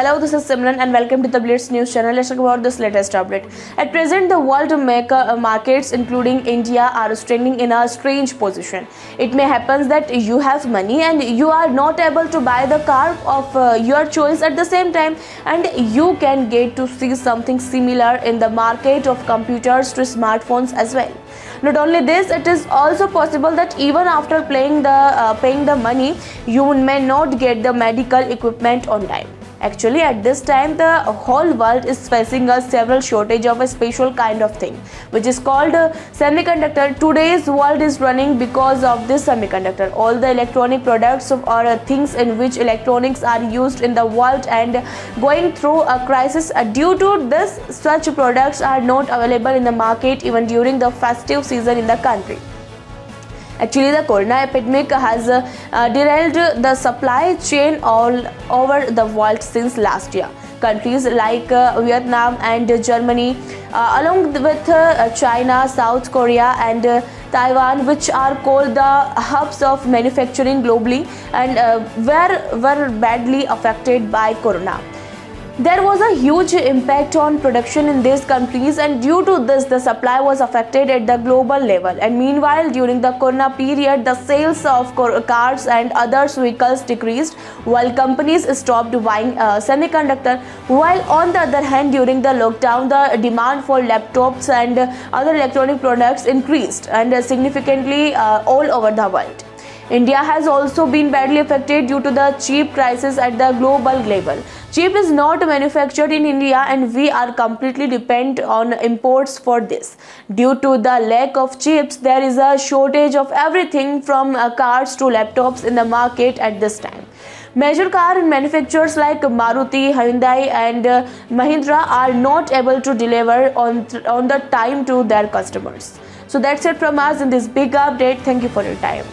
Hello, this is Simran and welcome to the Blitz News channel. Let's talk about this latest update. At present, the world markets, including India, are standing in a strange position. It may happen that you have money and you are not able to buy the car of your choice at the same time, and you can get to see something similar in the market of computers to smartphones as well. Not only this, it is also possible that even after paying the money, you may not get the medical equipment on time. Actually, at this time, the whole world is facing a several shortage of a special kind of thing, which is called semiconductor. Today's world is running because of this semiconductor. All the electronic products or things in which electronics are used in the world and going through a crisis. Due to this, such products are not available in the market even during the festive season in the country. Actually, the corona epidemic has derailed the supply chain all over the world since last year. Countries like Vietnam and Germany, along with China, South Korea and Taiwan, which are called the hubs of manufacturing globally, and were badly affected by corona. There was a huge impact on production in these countries, and due to this, the supply was affected at the global level. And meanwhile, during the corona period, the sales of cars and other vehicles decreased, while companies stopped buying semiconductor. While on the other hand, during the lockdown, the demand for laptops and other electronic products increased and significantly all over the world. India has also been badly affected due to the chip crisis at the global level. Chip is not manufactured in India and we are completely dependent on imports for this. Due to the lack of chips, there is a shortage of everything from cars to laptops in the market at this time. Major car manufacturers like Maruti, Hyundai and Mahindra are not able to deliver on the time to their customers. So that's it from us in this big update. Thank you for your time.